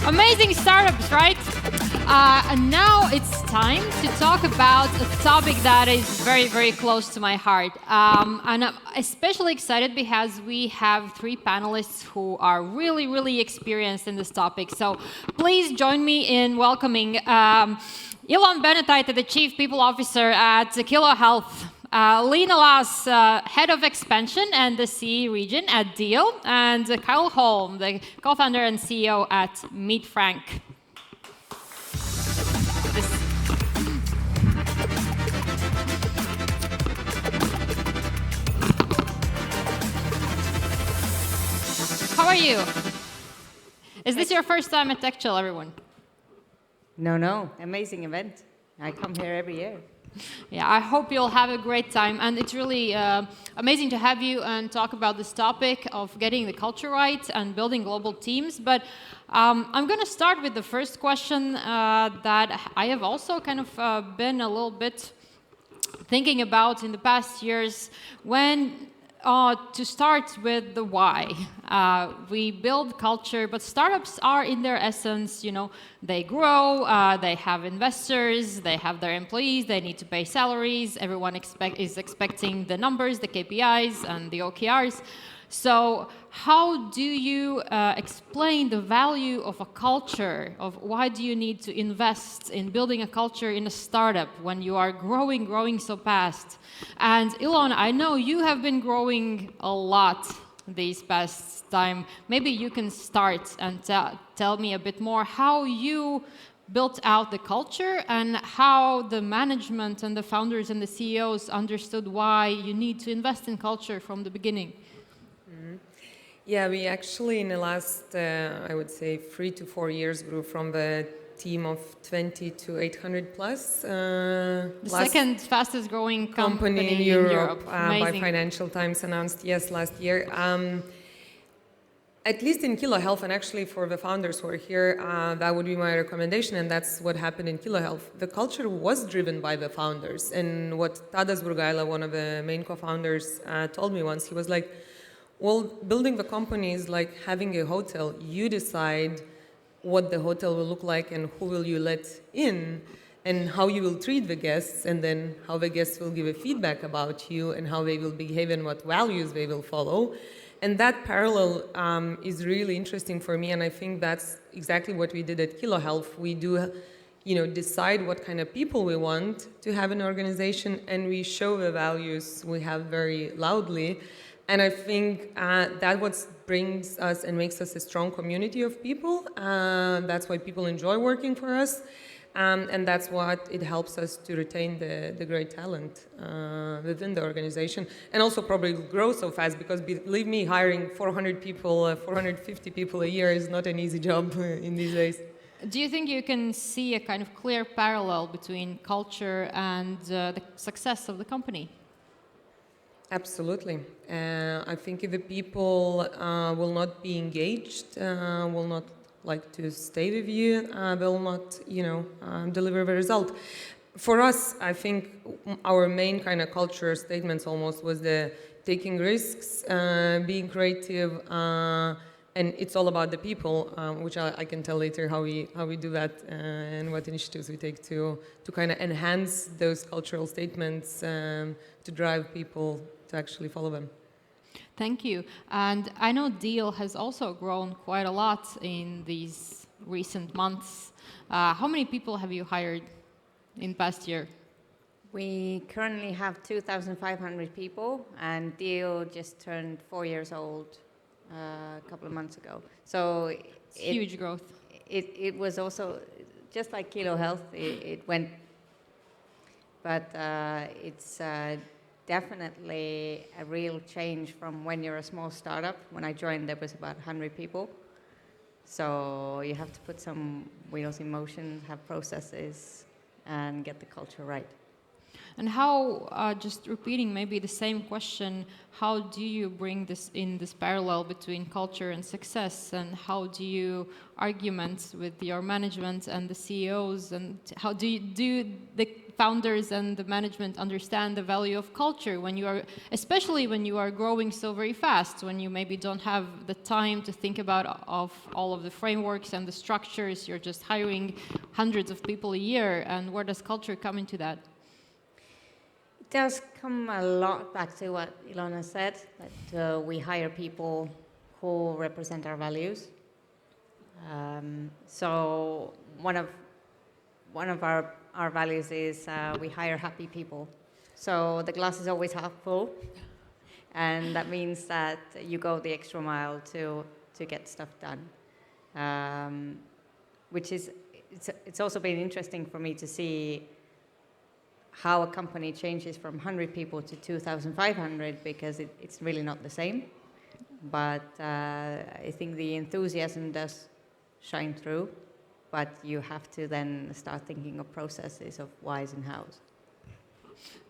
Amazing startups, right? And now it's time to talk about a topic that is very, very close to my heart. And I'm especially excited because we have three panelists who are really, really experienced in this topic. So please join me in welcoming Ilona Bernotaitė, the Chief People Officer at KiloHealth. Liina, Laas, Head of Expansion and the CE region at Deel, and Kaarel Holm, the co-founder and CEO at Meetfrank. How are you? Is this your first time at TechChill, everyone? No, amazing event. I come here every year. Yeah, I hope you'll have a great time, and it's really amazing to have you and talk about this topic of getting the culture right and building global teams. But I'm going to start with the first question that I have also kind of been a little bit thinking about in the past years. When to start with the why. We build culture, but startups are in their essence, they grow, they have investors, they have their employees, they need to pay salaries, everyone is expecting the numbers, the KPIs and the OKRs. So how do you explain the value of a culture, of why do you need to invest in building a culture in a startup when you are growing so fast? And Ilona, I know you have been growing a lot these past time. Maybe you can start and tell me a bit more how you built out the culture and how the management and the founders and the CEOs understood why you need to invest in culture from the beginning. Yeah, we actually in the last, I would say, 3 to 4 years grew from the team of 20 to 800 plus. The second fastest growing company in Europe. By Financial Times announced, last year. At least in KiloHealth, and actually for the founders who are here, that would be my recommendation, and that's what happened in KiloHealth. The culture was driven by the founders, and what Tadas Burgaila, one of the main co-founders, told me once, he was like, well, building the company is like having a hotel. You decide what the hotel will look like and who will you let in and how you will treat the guests, and then how the guests will give a feedback about you and how they will behave and what values they will follow. And that parallel is really interesting for me, and I think that's exactly what we did at KiloHealth. We do decide what kind of people we want to have in an organization, and we show the values we have very loudly. And I think that what brings us and makes us a strong community of people. That's why people enjoy working for us. And that's what it helps us to retain the great talent within the organization. And also probably grow so fast, because believe me, hiring 400 people, 450 people a year is not an easy job in these days. Do you think you can see a kind of clear parallel between culture and the success of the company? Absolutely. I think if the people will not be engaged, will not like to stay with you, will not, deliver the result. For us, I think our main kind of culture statements almost was the taking risks, being creative, and it's all about the people, which I can tell later how we do that and what initiatives we take to kind of enhance those cultural statements to drive people to actually follow them. Thank you. And I know Deel has also grown quite a lot in these recent months. How many people have you hired in past year? We currently have 2,500 people, and Deel just turned 4 years old a couple of months ago. So it's huge growth. It was also, just like KiloHealth, it went, but it's definitely a real change from when you're a small startup. When I joined, there was about 100 people. So you have to put some wheels in motion, have processes, and get the culture right. And how, just repeating maybe the same question, how do you bring this parallel between culture and success, and how do you argument with your management and the CEOs, and how do the founders and the management understand the value of culture when you are, especially when you are growing so very fast, when you maybe don't have the time to think about of all of the frameworks and the structures, you're just hiring hundreds of people a year, and where does culture come into that? It does come a lot back to what Ilona said, that we hire people who represent our values. So one of our values is we hire happy people. So the glass is always half full, and that means that you go the extra mile to get stuff done. Which is, it's also been interesting for me to see how a company changes from 100 people to 2,500, because it's really not the same. But I think the enthusiasm does shine through, but you have to then start thinking of processes of whys and hows.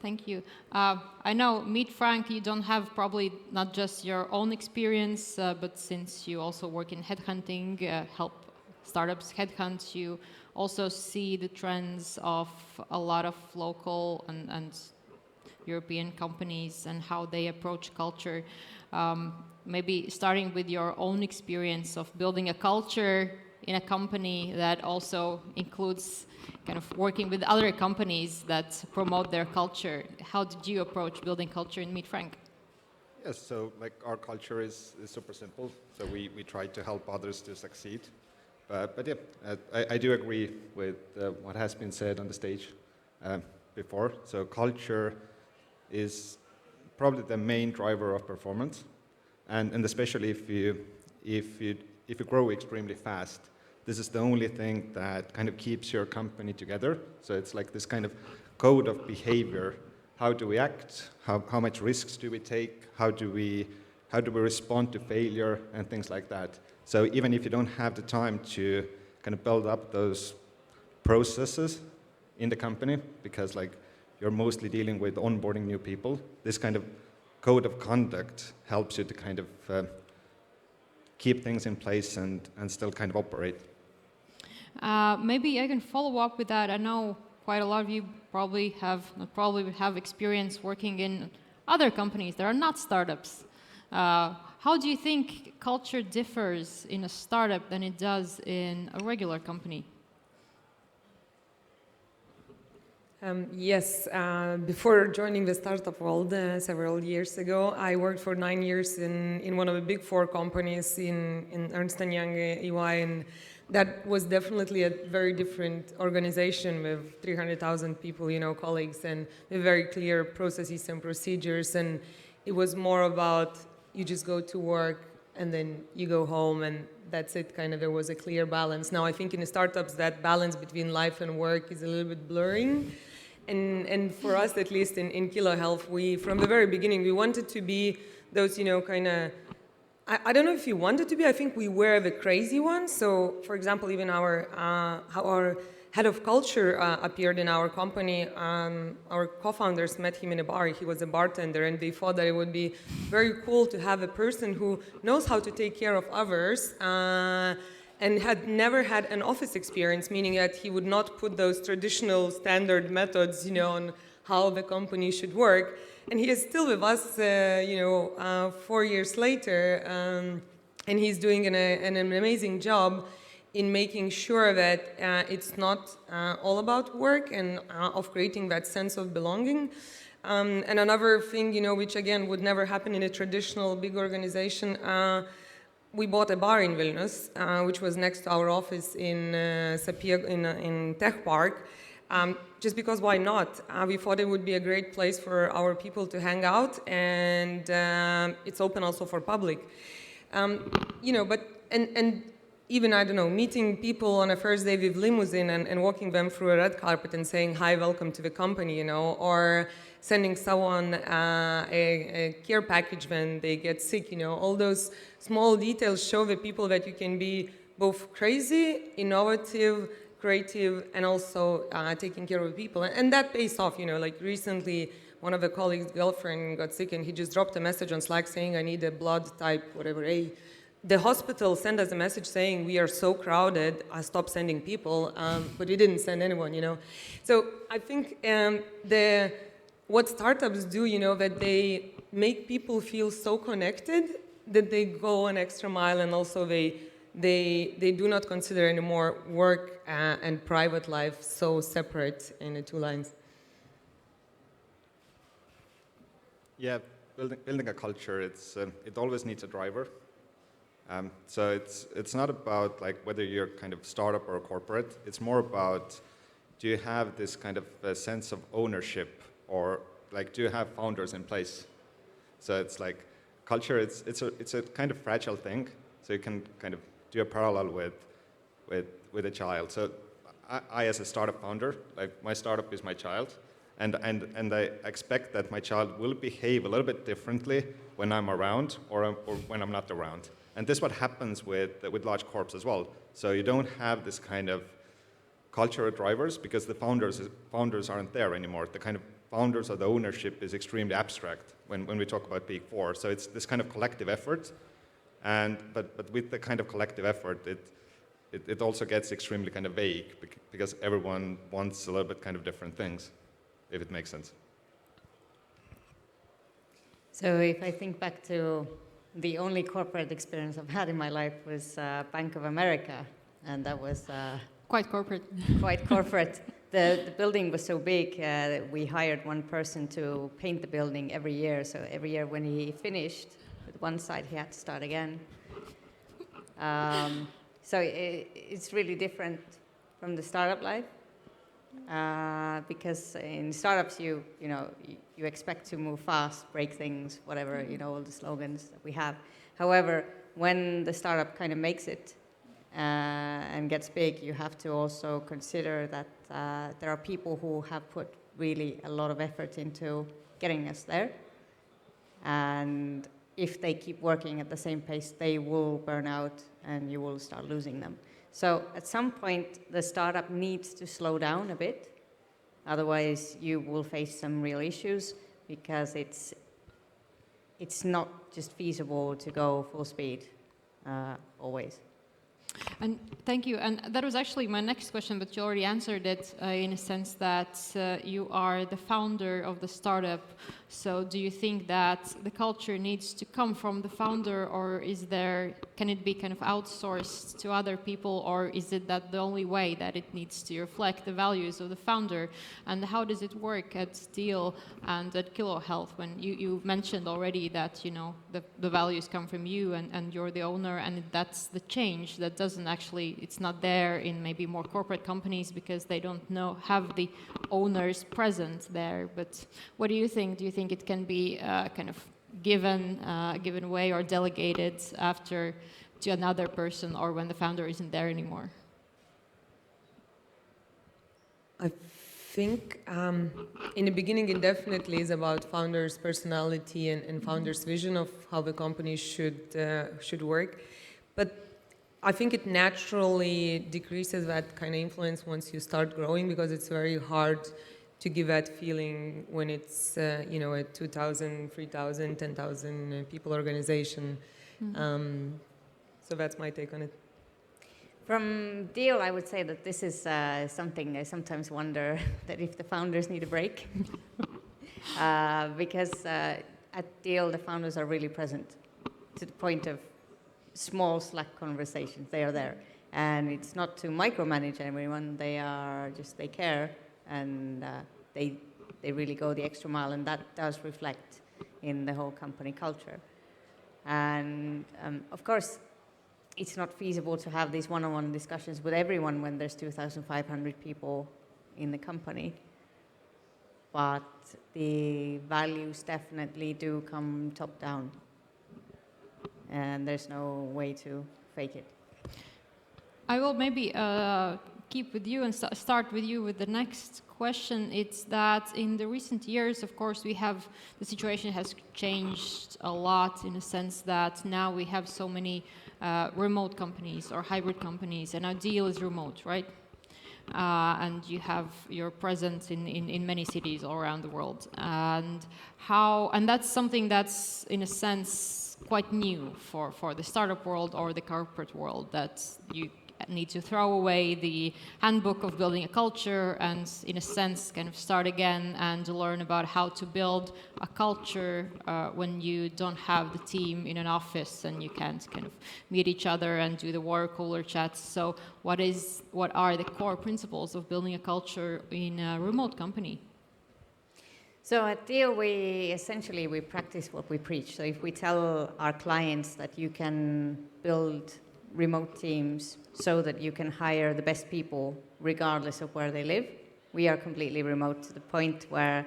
Thank you. I know, Meetfrank, you don't have probably not just your own experience, but since you also work in headhunting, help startups headhunt, you also see the trends of a lot of local and European companies and how they approach culture. Maybe starting with your own experience of building a culture in a company that also includes kind of working with other companies that promote their culture. How did you approach building culture in Meetfrank? Yes, so like our culture is super simple. So we try to help others to succeed. But yeah, I do agree with what has been said on the stage before. So culture is probably the main driver of performance, and especially if you grow extremely fast, this is the only thing that kind of keeps your company together. So it's like this kind of code of behavior. How do we act? How much risks do we take? How do we respond to failure and things like that? So even if you don't have the time to kind of build up those processes in the company, because like you're mostly dealing with onboarding new people, this kind of code of conduct helps you to kind of keep things in place and still kind of operate. Maybe I can follow up with that. I know quite a lot of you probably have experience working in other companies that are not startups. How do you think culture differs in a startup than it does in a regular company? Yes, before joining the startup world several years ago, I worked for 9 years in one of the big 4 companies in Ernst & Young, EY, and that was definitely a very different organization with 300,000 people, colleagues, and with very clear processes and procedures, and it was more about you just go to work and then you go home and that's it, kind of. There was a clear balance. Now I think in the startups that balance between life and work is a little bit blurring. And for us, at least in KiloHealth, we, from the very beginning, we wanted to be those, kind of, I don't know if we wanted to be, I think we were the crazy ones. So, for example, even how our head of culture appeared in our company. Our co-founders met him in a bar. He was a bartender, and they thought that it would be very cool to have a person who knows how to take care of others and had never had an office experience, meaning that he would not put those traditional standard methods, on how the company should work. And he is still with us, 4 years later, and he's doing an amazing job in making sure that it's not all about work and of creating that sense of belonging. And another thing, which again would never happen in a traditional big organization, we bought a bar in Vilnius, which was next to our office in in Tech Park, just because why not? We thought it would be a great place for our people to hang out, and it's open also for public. Even, I don't know, meeting people on a first day with limousine and walking them through a red carpet and saying, hi, welcome to the company, or sending someone a care package when they get sick, all those small details show the people that you can be both crazy, innovative, creative, and also taking care of people. And that pays off, like recently, one of the colleagues' girlfriend got sick and he just dropped a message on Slack saying, I need a blood type, whatever, A. The hospital sent us a message saying, we are so crowded, I stopped sending people, but he didn't send anyone, So I think what startups do, that they make people feel so connected that they go an extra mile, and also they do not consider anymore work and private life so separate in the two lines. Yeah, building a culture, it always needs a driver. So it's not about like whether you're kind of startup or a corporate. It's more about, do you have this kind of sense of ownership, or like do you have founders in place? So it's like culture. It's a kind of fragile thing. So you can kind of do a parallel with a child. So I as a startup founder, like my startup is my child. And I expect that my child will behave a little bit differently when I'm around or when I'm not around. And this is what happens with large corps as well. So you don't have this kind of cultural drivers because the founders aren't there anymore. The kind of founders or the ownership is extremely abstract when we talk about Big Four. So it's this kind of collective effort. But with the kind of collective effort, it also gets extremely kind of vague because everyone wants a little bit kind of different things, if it makes sense. So if I think back to the only corporate experience I've had in my life was Bank of America, and that was quite corporate. Quite corporate. The building was so big that we hired one person to paint the building every year. So every year when he finished with one side, he had to start again. So it's really different from the startup life. Because in startups, you expect to move fast, break things, whatever, all the slogans that we have. However, when the startup kind of makes it and gets big, you have to also consider that there are people who have put really a lot of effort into getting us there. And if they keep working at the same pace, they will burn out and you will start losing them. So at some point, the startup needs to slow down a bit. Otherwise, you will face some real issues because it's not just feasible to go full speed always. And thank you. And that was actually my next question, but you already answered it in a sense that you are the founder of the startup. So do you think that the culture needs to come from the founder, or can it be kind of outsourced to other people, or is it that the only way that it needs to reflect the values of the founder? And how does it work at Deel and at KiloHealth when you mentioned already that the values come from you and you're the owner, and that's the change that doesn't actually, it's not there in maybe more corporate companies because they don't have the owners present there. But what do you think? Do you think it can be kind of given away or delegated after to another person, or when the founder isn't there anymore? I think in the beginning it definitely is about founders' personality and founders' vision of how the company should work. But I think it naturally decreases that kind of influence once you start growing, because it's very hard to give that feeling when it's a 2,000, 3,000, 10,000 people organization. Mm-hmm. So that's my take on it. From Deel, I would say that this is something I sometimes wonder that if the founders need a break. Because at Deel, the founders are really present to the point of small Slack conversations. They are there. And it's not to micromanage everyone. They care. And they really go the extra mile, and that does reflect in the whole company culture. And of course, it's not feasible to have these one-on-one discussions with everyone when there's 2,500 people in the company. But the values definitely do come top down, and there's no way to fake it. I will maybe keep with you and start with you with the next question. It's that in the recent years, of course, the situation has changed a lot in a sense that now we have so many remote companies or hybrid companies, and our Deel is remote, right? and you have your presence in many cities all around the world. And that's something that's, in a sense, quite new for the startup world or the corporate world, that you need to throw away the handbook of building a culture and, in a sense, kind of start again and learn about how to build a culture when you don't have the team in an office and you can't kind of meet each other and do the water cooler chats. So what are the core principles of building a culture in a remote company? So at Deel, we practice what we preach. So if we tell our clients that you can build remote teams so that you can hire the best people regardless of where they live, we are completely remote, to the point where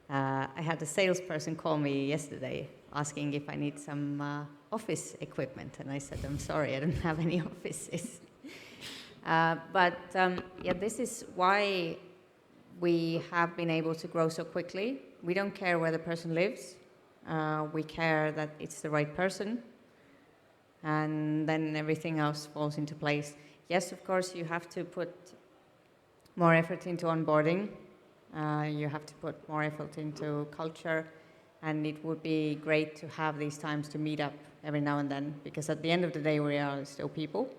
I had a salesperson call me yesterday asking if I need some office equipment, and I said, I'm sorry, I don't have any offices. This is why we have been able to grow so quickly. We don't care where the person lives. We care that it's the right person, and then everything else falls into place. Yes, of course, you have to put more effort into onboarding. You have to put more effort into culture, and it would be great to have these times to meet up every now and then, because at the end of the day, we are still people.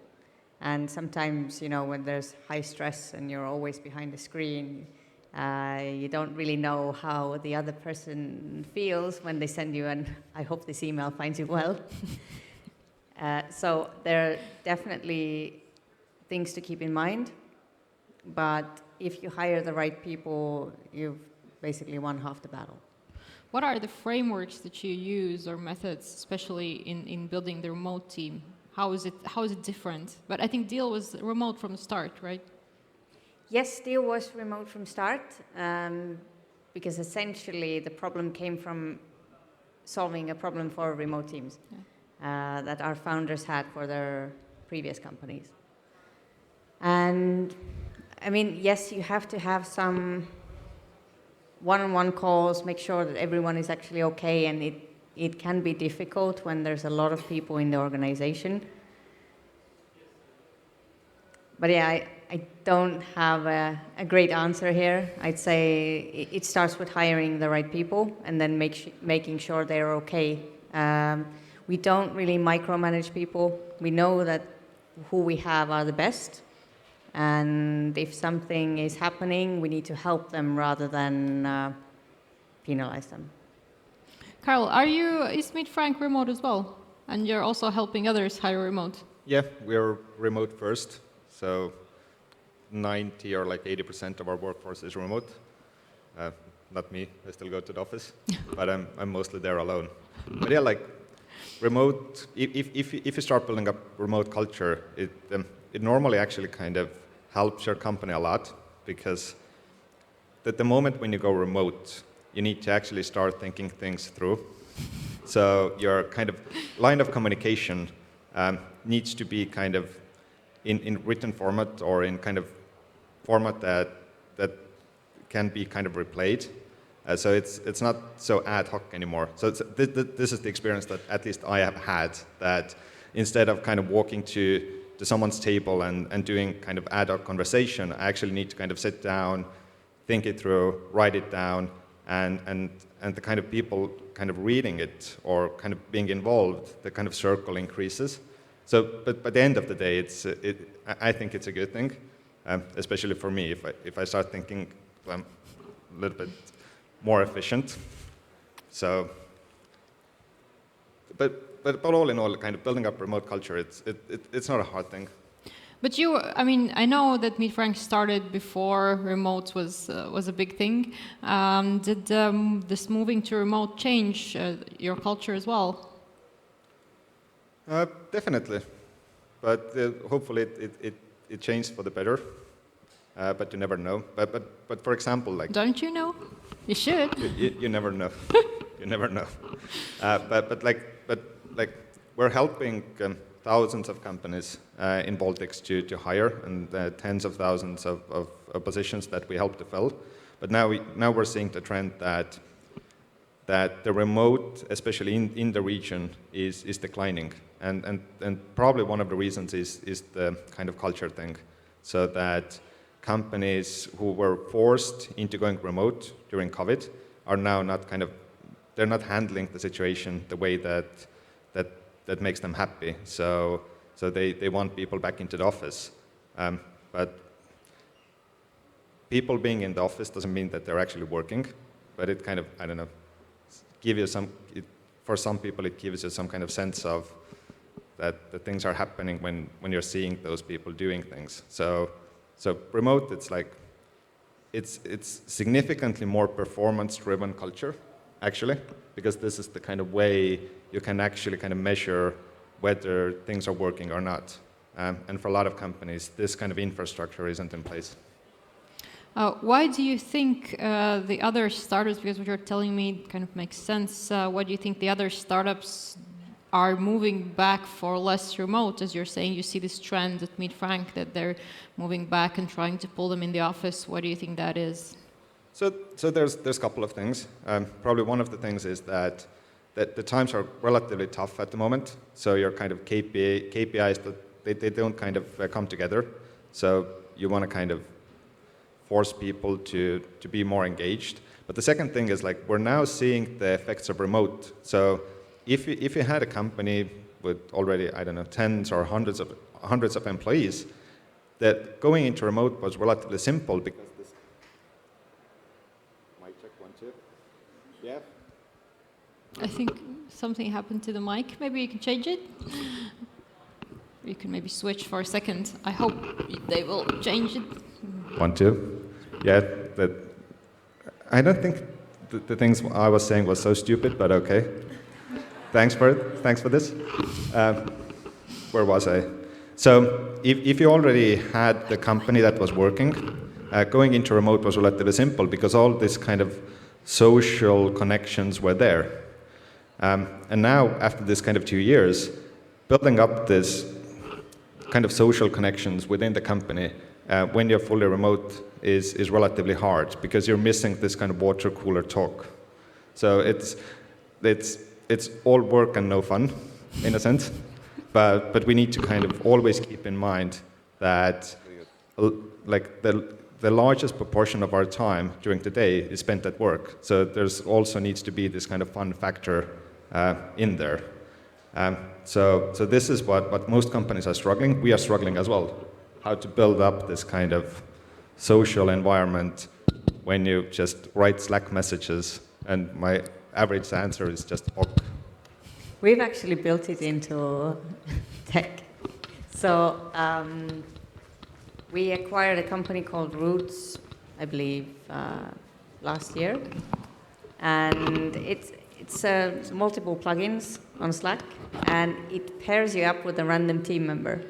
And sometimes, when there's high stress and you're always behind the screen, you don't really know how the other person feels when they send you an, I hope this email finds you well. So there are definitely things to keep in mind, but if you hire the right people, you've basically won half the battle. What are the frameworks that you use or methods, especially in building the remote team? How is it different? But I think Deel was remote from the start, right? Yes, Deel was remote from start, because essentially the problem came from solving a problem for remote teams. Yeah. That our founders had for their previous companies. And I mean, yes, you have to have some one-on-one calls, make sure that everyone is actually okay, and it can be difficult when there's a lot of people in the organization. But yeah, I don't have a great answer here. I'd say it starts with hiring the right people and then making sure they're okay. We don't really micromanage people. We know that who we have are the best. And if something is happening, we need to help them rather than penalize them. Kaarel, is Meetfrank remote as well? And you're also helping others hire remote? Yeah, we're remote first. So 90 or like 80% of our workforce is remote. Not me, I still go to the office, but I'm mostly there alone. But yeah, like remote, if you start building up remote culture, it normally actually kind of helps your company a lot, because at the moment when you go remote, you need to actually start thinking things through. So your kind of line of communication needs to be kind of in written format or in kind of format that can be kind of replayed. So it's not so ad hoc anymore. So this is the experience that at least I have had, that instead of kind of walking to someone's table and doing kind of ad hoc conversation, I actually need to kind of sit down, think it through, write it down, and the kind of people kind of reading it or kind of being involved, the kind of circle increases. So, but by the end of the day, I think it's a good thing, especially for me. If I start thinking a little bit more efficient. So, but all in all, kind of building up remote culture, it's not a hard thing. But I know that Meetfrank started before remote was a big thing. Did this moving to remote change your culture as well? Definitely, but hopefully it changed for the better. But you never know. But for example, like, don't you know? You should. You never know. You never know. But we're helping thousands of companies in Baltics to hire, and tens of thousands of positions that we help to fill. But now we're seeing the trend that the remote, especially in the region, is declining, and probably one of the reasons is the kind of culture thing. So that companies who were forced into going remote during COVID are now they're not handling the situation the way that makes them happy. So they want people back into the office. But people being in the office doesn't mean that they're actually working, but it kind of, I don't know, for some people it gives you some kind of sense of that the things are happening when you're seeing those people doing things. So remote, it's significantly more performance-driven culture, actually, because this is the kind of way you can actually kind of measure whether things are working or not. And for a lot of companies, this kind of infrastructure isn't in place. Why do you think the other startups, because what you're telling me kind of makes sense, why do you think the other startups are moving back for less remote? As you're saying, you see this trend at Meetfrank that they're moving back and trying to pull them in the office. What do you think that is? So there's a couple of things. Probably one of the things is that the times are relatively tough at the moment. So your kind of KPIs, they don't kind of come together. So you want to kind of force people to be more engaged. But the second thing is we're now seeing the effects of remote. So if you had a company with already, I don't know, tens or hundreds of employees, that going into remote was relatively simple because this... Mic check, 1, 2. Yeah. I think something happened to the mic. Maybe you can change it. You can maybe switch for a second. I hope they will change it. 1, 2. Yeah, I don't think the things I was saying was so stupid, but okay. Thanks for it. Thanks for this. Where was I? So if you already had the company that was working, going into remote was relatively simple because all this kind of social connections were there. And now, after this kind of 2 years, building up this kind of social connections within the company when you're fully remote is relatively hard because you're missing this kind of water cooler talk. So it's all work and no fun, in a sense. But we need to kind of always keep in mind that the largest proportion of our time during the day is spent at work. So there's also needs to be this kind of fun factor in there. So this is what most companies are struggling. We are struggling as well. How to build up this kind of social environment when you just write Slack messages and my average answer is just ok. We've actually built it into tech. So we acquired a company called Roots, I believe, last year. And it's multiple plugins on Slack, and it pairs you up with a random team member.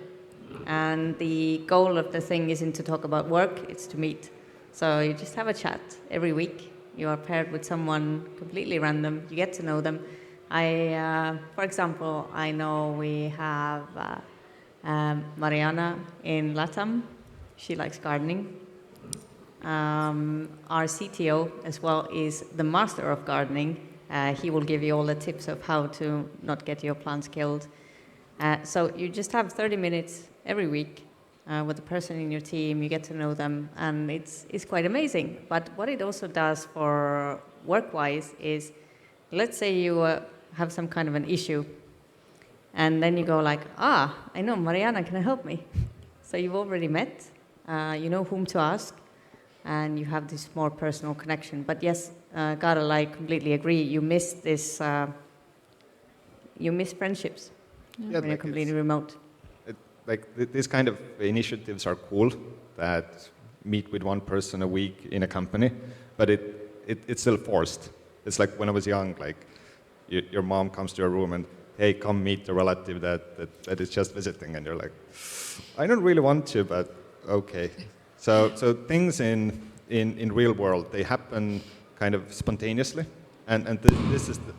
And the goal of the thing isn't to talk about work, it's to meet. So you just have a chat every week. You are paired with someone completely random. You get to know them. For example, I know we have Mariana in LATAM. She likes gardening. Our CTO as well is the master of gardening. He will give you all the tips of how to not get your plants killed. So you just have 30 minutes every week with the person in your team. You get to know them, and it's quite amazing. But what it also does for work-wise is, let's say you have some kind of an issue, and then you go I know Mariana can help me. So you've already met, you know whom to ask, and you have this more personal connection. But yes, Kaarel, I completely agree. You miss this. You miss friendships when you're completely remote. These kind of initiatives are cool that meet with one person a week in a company, but it's still forced. It's like when I was young, your mom comes to your room and, hey, come meet a relative that is just visiting, and you're like, I don't really want to, but okay. So things in real world, they happen kind of spontaneously, and this is the...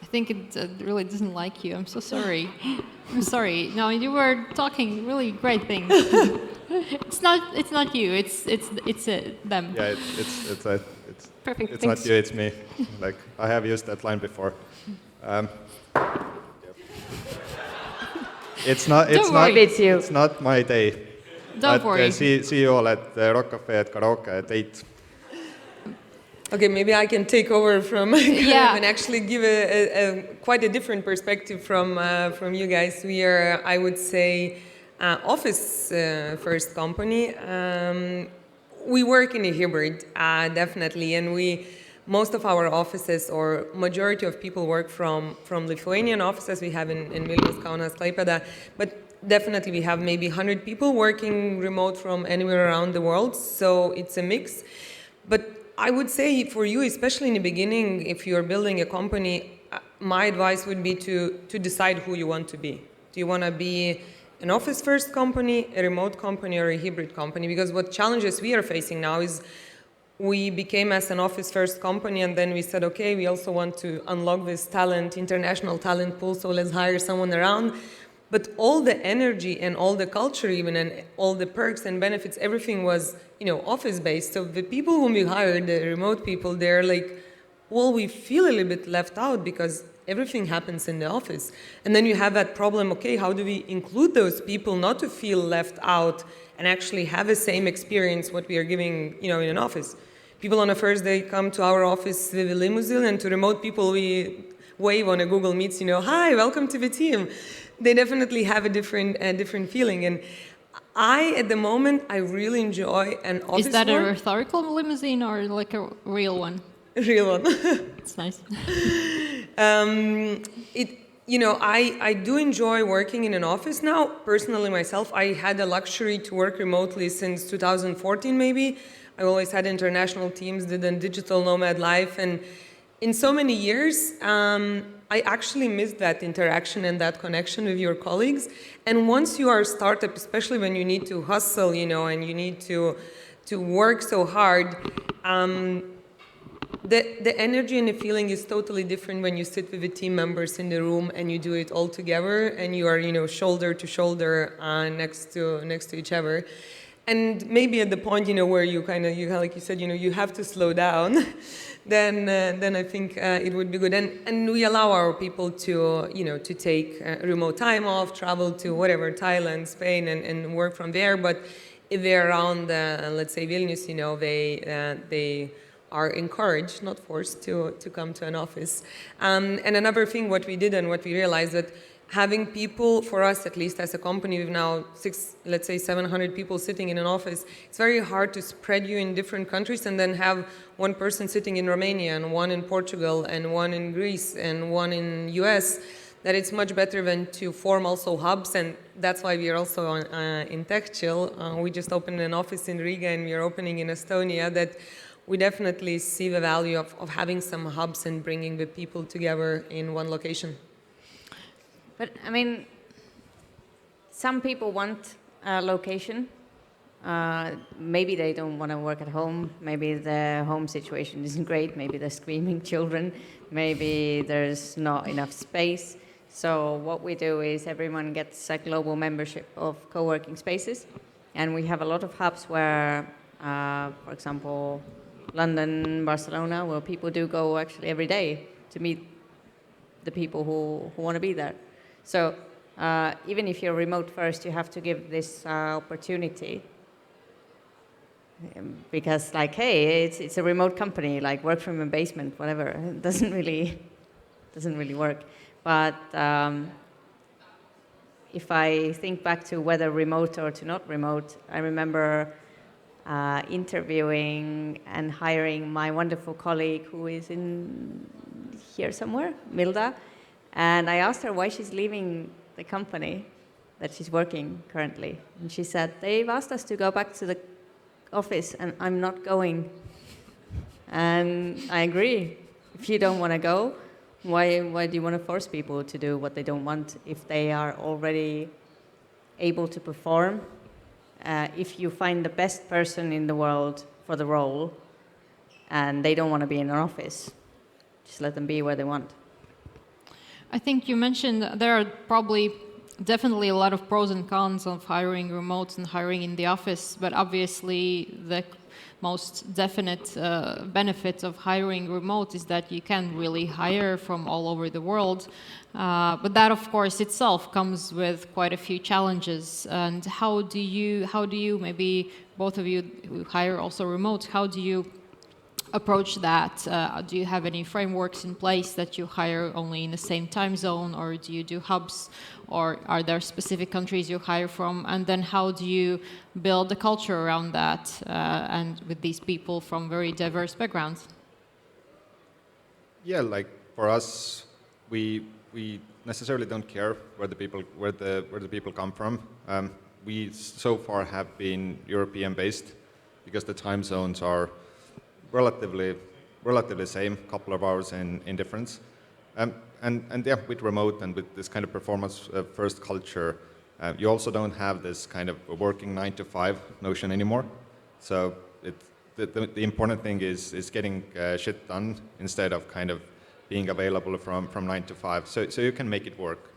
I think it really doesn't like you. I'm so sorry. I'm sorry. No, you were talking really great things. It's not you. It's them. Yeah, it's perfect. It's Thanks. not you. It's me. I have used that line before. It's not. Don't worry, it's you. It's not my day. Don't worry. See you all at Rock Cafe at Karaoke at 8. Okay, maybe I can take over from Yeah. and actually give quite a different perspective from you guys. We are, I would say, office first company. We work in a hybrid, definitely, and most of our offices, or majority of people, work from Lithuanian offices. We have in Vilnius, Kaunas, Klaipėda, but definitely we have maybe 100 people working remote from anywhere around the world. So it's a mix, but I would say for you, especially in the beginning, if you're building a company, my advice would be to decide who you want to be. Do you want to be an office-first company, a remote company, or a hybrid company? Because what challenges we are facing now is we became as an office-first company, and then we said, okay, we also want to unlock this talent, international talent pool, so let's hire someone around. But all the energy and all the culture even, and all the perks and benefits, everything was, office-based. So the people whom we hired, the remote people, they're like, well, we feel a little bit left out because everything happens in the office. And then you have that problem, okay, how do we include those people not to feel left out and actually have the same experience what we are giving, in an office? People on a first day come to our office with a limousine, and to remote people we wave on a Google Meets, hi, welcome to the team. They definitely have a different feeling. And at the moment, I really enjoy an office Is that work. a rhetorical limousine or like a real one? A real one. It's nice. I do enjoy working in an office now. Personally, myself, I had the luxury to work remotely since 2014, maybe. I always had international teams, did a digital nomad life, and in so many years, I actually missed that interaction and that connection with your colleagues. And once you are a startup, especially when you need to hustle, and you need to work so hard, the energy and the feeling is totally different when you sit with the team members in the room and you do it all together, and you are, shoulder to shoulder next to each other. And maybe at the point, where you like you said, you have to slow down. Then I think it would be good. And we allow our people to, to take remote time off, travel to whatever, Thailand, Spain, and work from there. But if they're around, let's say Vilnius, they are encouraged, not forced, to come to an office. And another thing, what we did and what we realized, that having people, for us at least as a company, we've now 700 people sitting in an office. It's very hard to spread you in different countries and then have one person sitting in Romania and one in Portugal and one in Greece and one in US. That it's much better than to form also hubs, and that's why we are also in TechChill. We just opened an office in Riga, and we are opening in Estonia. That we definitely see the value of having some hubs and bringing the people together in one location. But I mean, some people want a location. Maybe they don't want to work at home. Maybe the home situation isn't great. Maybe they're screaming children. Maybe there's not enough space. So what we do is everyone gets a global membership of co-working spaces. And we have a lot of hubs where, for example, London, Barcelona, where people do go actually every day to meet the people who want to be there. So even if you're remote first, you have to give this opportunity, because like, hey, it's a remote company, like work from a basement, whatever. It doesn't really work. But if I think back to whether remote or to not remote, I remember interviewing and hiring my wonderful colleague who is in here somewhere, Milda. And I asked her why she's leaving the company that she's working currently. And she said, they've asked us to go back to the office and I'm not going. And I agree. If you don't want to go, why do you want to force people to do what they don't want if they are already able to perform? If you find the best person in the world for the role and they don't want to be in an office, just let them be where they want. I think you mentioned there are probably definitely a lot of pros and cons of hiring remote and hiring in the office, but obviously the most definite benefit of hiring remote is that you can really hire from all over the world. But that, of course, itself comes with quite a few challenges. And how do you, maybe both of you who hire also remote, how do you approach that? Do you have any frameworks in place that you hire only in the same time zone, or do you do hubs, or are there specific countries you hire from? And then how do you build a culture around that and with these people from very diverse backgrounds? Yeah, like for us, we necessarily don't care where the people come from. We so far have been European based because the time zones are relatively same, couple of hours in difference. And yeah, with remote and with this kind of performance first culture, you also don't have this kind of working 9 to 5 notion anymore. So the important thing is getting shit done instead of kind of being available from 9 to 5. So you can make it work.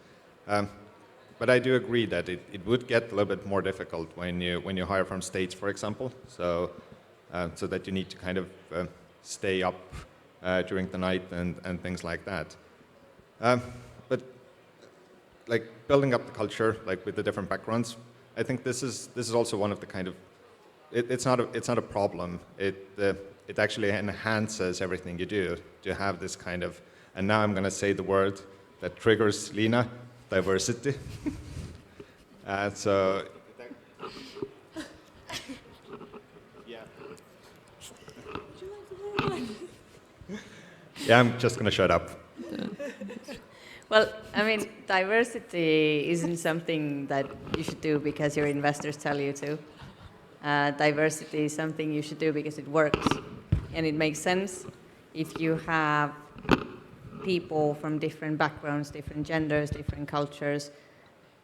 But I do agree that it would get a little bit more difficult when you hire from States, for example. So that you need to kind of stay up during the night and things like that. But like building up the culture, like with the different backgrounds, I think this is also one of the kind of it's not a problem. It actually enhances everything you do to have this kind of. And now I'm going to say the word that triggers Liina, diversity. So. Yeah, I'm just going to shut up. Well, I mean, diversity isn't something that you should do because your investors tell you to. Diversity is something you should do because it works and it makes sense. If you have people from different backgrounds, different genders, different cultures,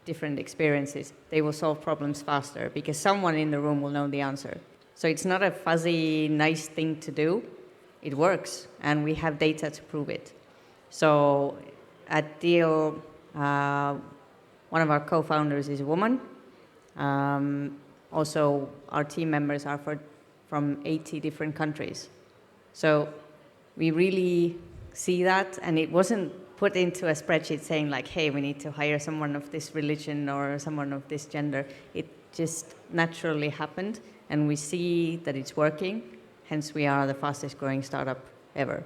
different experiences, they will solve problems faster because someone in the room will know the answer. So it's not a fuzzy, nice thing to do. It works, and we have data to prove it. So at Deel, one of our co-founders is a woman. Also, our team members are from 80 different countries. So we really see that, and it wasn't put into a spreadsheet saying like, hey, we need to hire someone of this religion or someone of this gender. It just naturally happened, and we see that it's working. Hence, we are the fastest growing startup ever.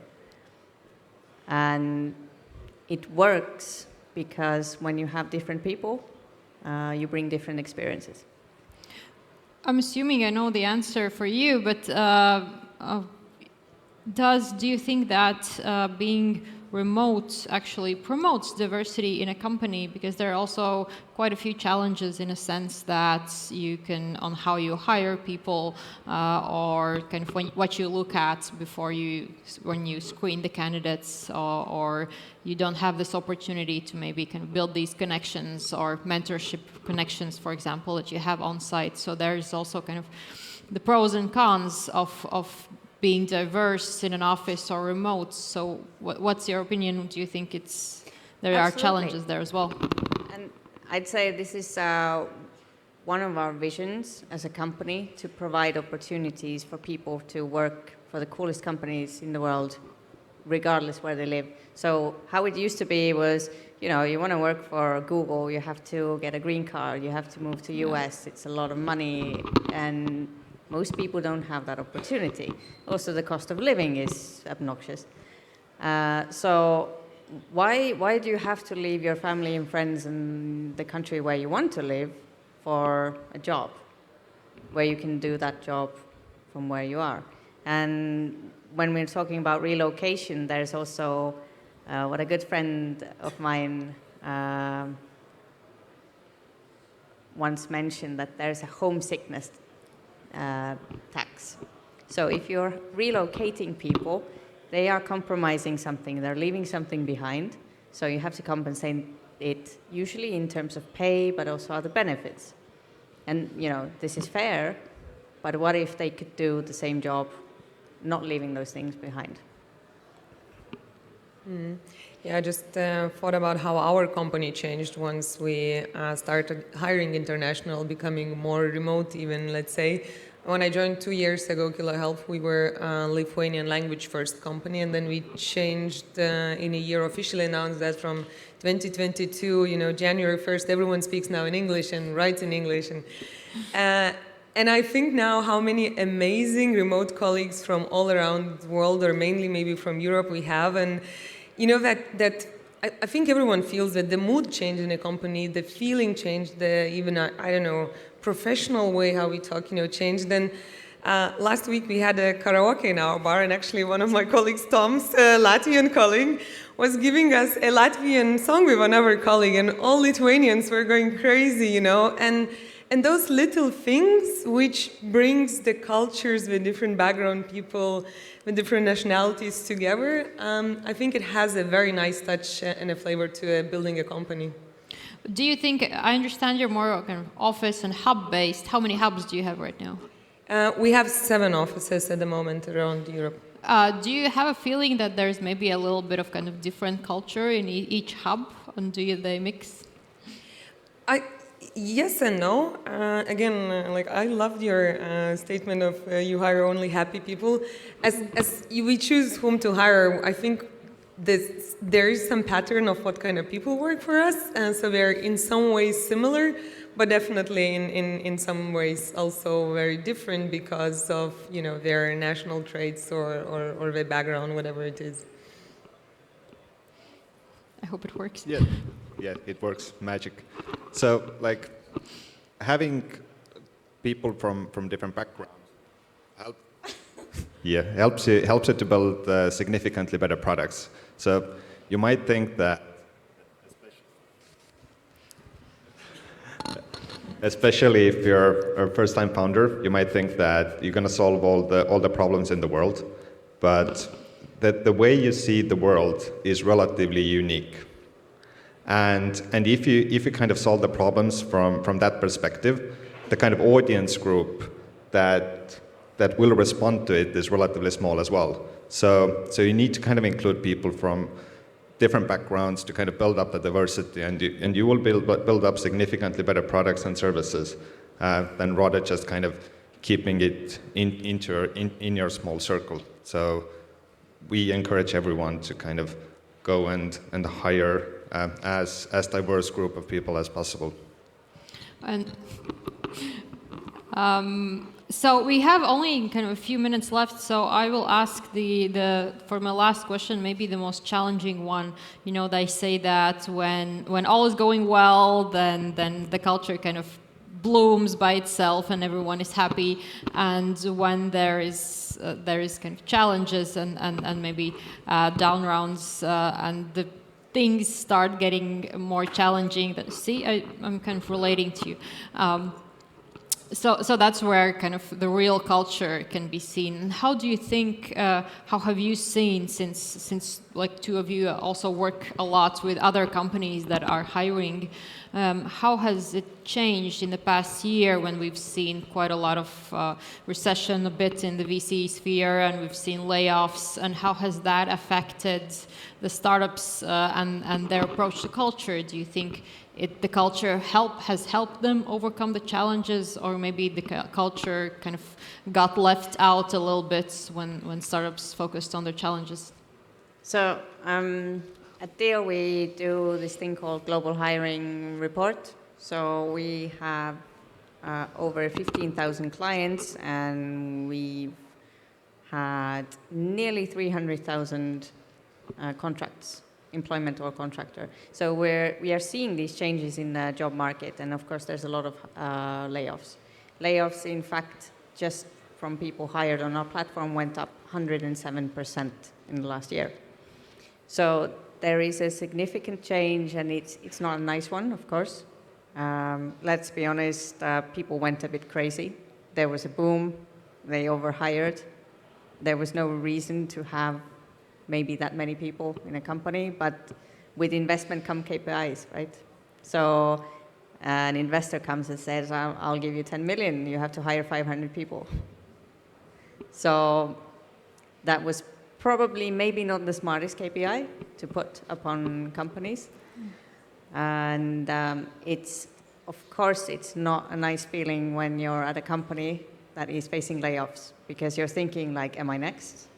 And it works because when you have different people, you bring different experiences. I'm assuming I know the answer for you, but do you think that being remote actually promotes diversity in a company? Because there are also quite a few challenges in a sense that you can, on how you hire people or kind of what you look at when you screen the candidates, or you don't have this opportunity to maybe kind of build these connections or mentorship connections, for example, that you have on site. So there's also kind of the pros and cons of being diverse in an office or remote. So what's your opinion? Do you think there are challenges there as well? And I'd say this is one of our visions as a company, to provide opportunities for people to work for the coolest companies in the world, regardless where they live. So how it used to be was, you want to work for Google, you have to get a green card, you have to move to US, it's a lot of money, and most people don't have that opportunity. Also, the cost of living is obnoxious. So why do you have to leave your family and friends in the country where you want to live for a job, where you can do that job from where you are? And when we're talking about relocation, there's also what a good friend of mine once mentioned, that there's a homesickness tax. So if you're relocating people, they are compromising something, they're leaving something behind, so you have to compensate it, usually in terms of pay, but also other benefits. And, this is fair, but what if they could do the same job, not leaving those things behind? Yeah, I just thought about how our company changed once we started hiring international, becoming more remote even, let's say. When I joined 2 years ago, KiloHealth, we were a Lithuanian language first company, and then we changed in a year, officially announced that from 2022, January 1st, everyone speaks now in English and writes in English. And I think now how many amazing remote colleagues from all around the world, or mainly maybe from Europe, we have. And that I think everyone feels that the mood changed in a company, the feeling changed, I don't know, professional way how we talk, changed. Then last week we had a karaoke in our bar, and actually one of my colleagues, Tom's Latvian colleague, was giving us a Latvian song with another colleague, and all Lithuanians were going crazy, And those little things which brings the cultures with different background people, with different nationalities together, I think it has a very nice touch and a flavor to building a company. Do you think, I understand you're more kind of office and hub-based. How many hubs do you have right now? We have 7 offices at the moment around Europe. Do you have a feeling that there's maybe a little bit of kind of different culture in each hub, and they mix? Yes and no. Again, I loved your statement of you hire only happy people. As we choose whom to hire, I think there is some pattern of what kind of people work for us. So they're in some ways similar, but definitely in some ways also very different because of their national traits or their background, whatever it is. I hope it works. Yeah, it works. Magic. So, having people from different backgrounds helps you to build significantly better products. So, you might think that, especially if you're a first-time founder, you might think that you're going to solve all the problems in the world, but the way you see the world is relatively unique. And if you kind of solve the problems from that perspective, the kind of audience group that will respond to it is relatively small as well. So you need to kind of include people from different backgrounds to kind of build up the diversity, and you will build up significantly better products and services than rather just kind of keeping it in your small circle. So we encourage everyone to kind of go and hire as diverse group of people as possible. And so we have only kind of a few minutes left, so I will ask for my last question, maybe the most challenging one. They say that when all is going well, then the culture kind of blooms by itself and everyone is happy, and when there is kind of challenges and maybe down rounds and the things start getting more challenging. I'm kind of relating to you. So that's where kind of the real culture can be seen. How do you think, how have you seen, since two of you also work a lot with other companies that are hiring, how has it changed in the past year when we've seen quite a lot of recession a bit in the VC sphere, and we've seen layoffs, and how has that affected the startups and their approach to culture? Do you think the culture has helped them overcome the challenges, or maybe the culture kind of got left out a little bit when startups focused on their challenges? So at Deel, we do this thing called Global Hiring Report. So we have over 15,000 clients, and we've had nearly 300,000 contracts, employment or contractor. So we are seeing these changes in the job market, and of course there's a lot of layoffs. Layoffs, in fact, just from people hired on our platform went up 107% in the last year. So there is a significant change, and it's not a nice one, of course. Let's be honest, people went a bit crazy. There was a boom, they overhired. There was no reason to have maybe that many people in a company, but with investment come KPIs, right? So an investor comes and says, I'll give you 10 million, you have to hire 500 people. So that was probably maybe not the smartest KPI to put upon companies. And of course, it's not a nice feeling when you're at a company that is facing layoffs, because you're thinking like, am I next?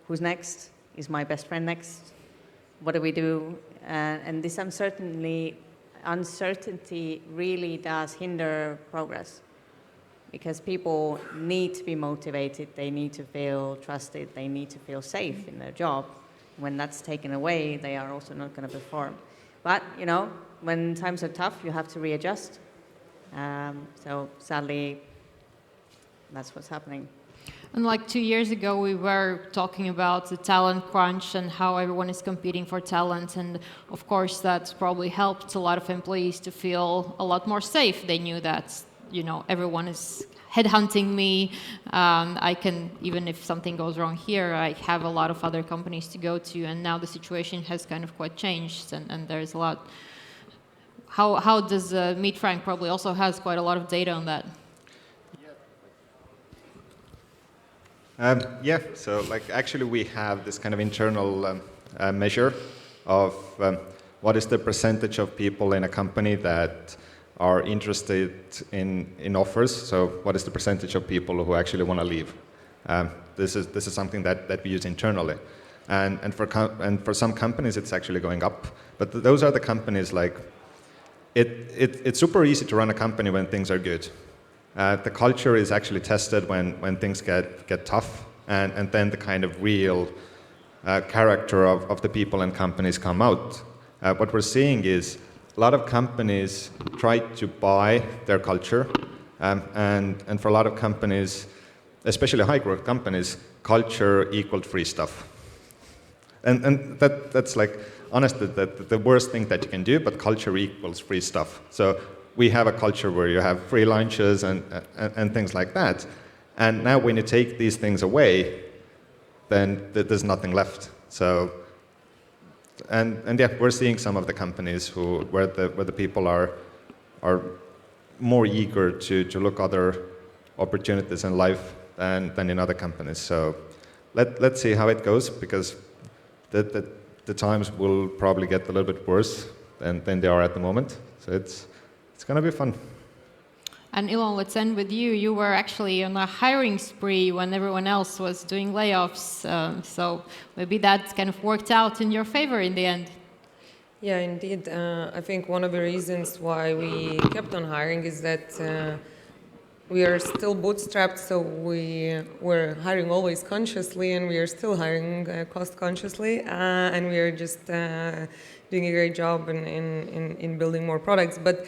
Who's next? Is my best friend next? What do we do? And this uncertainty really does hinder progress, because people need to be motivated, they need to feel trusted, they need to feel safe in their job. When that's taken away, they are also not going to perform. But, you know, when times are tough, you have to readjust. So sadly, that's what's happening. And like 2 years ago, we were talking about the talent crunch and how everyone is competing for talent. And of course, that's probably helped a lot of employees to feel a lot more safe. They knew that, you know, everyone is headhunting me. I can, even if something goes wrong here, I have a lot of other companies to go to. And now the situation has kind of quite changed, and there's a lot. How does Meetfrank probably also has quite a lot of data on that? Yeah, so like actually we have this kind of internal measure of what is the percentage of people in a company that are interested in offers. So what is the percentage of people who actually want to leave? This is something that we use internally, and for some companies it's actually going up. But those are the companies like it's super easy to run a company when things are good. The culture is actually tested when things get tough, and then the kind of real character of the people and companies come out. What we're seeing is a lot of companies try to buy their culture, and for a lot of companies, especially high-growth companies, culture equaled free stuff. And that's like, honestly, the worst thing that you can do, but culture equals free stuff. So we have a culture where you have free lunches and things like that. And now when you take these things away, then there's nothing left. So, and yeah, we're seeing some of the companies where the people are more eager to look other opportunities in life than in other companies. So let's see how it goes, because the times will probably get a little bit worse than they are at the moment. So it's going to be fun. And Ilona, let's end with you. You were actually on a hiring spree when everyone else was doing layoffs. So maybe that kind of worked out in your favor in the end. Yeah, indeed. I think one of the reasons why we kept on hiring is that we are still bootstrapped, so we're hiring always consciously, and we are still hiring cost consciously, and we are just doing a great job in building more products. But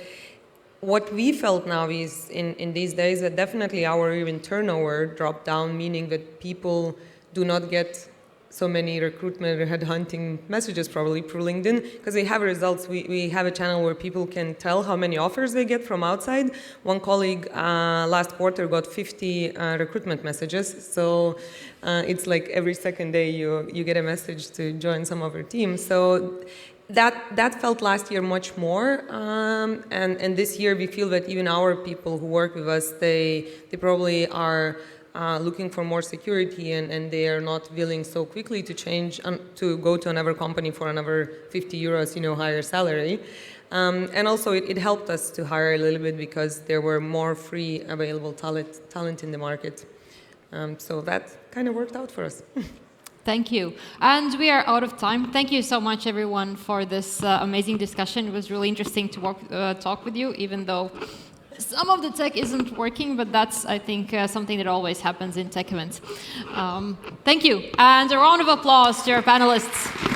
what we felt now is in these days that definitely our even turnover dropped down, meaning that people do not get so many recruitment or headhunting messages probably through LinkedIn, because they have results. We have a channel where people can tell how many offers they get from outside. One colleague last quarter got 50 recruitment messages. So it's like every second day you get a message to join some of our teams. So that felt last year much more, and this year we feel that even our people who work with us, they probably are looking for more security, and they are not willing so quickly to change to go to another company for another 50 euros, higher salary. And also it helped us to hire a little bit because there were more free available talent in the market. So that kind of worked out for us. Thank you. And we are out of time. Thank you so much, everyone, for this amazing discussion. It was really interesting to talk with you, even though some of the tech isn't working, but that's, I think, something that always happens in tech events. Thank you. And a round of applause to our panelists.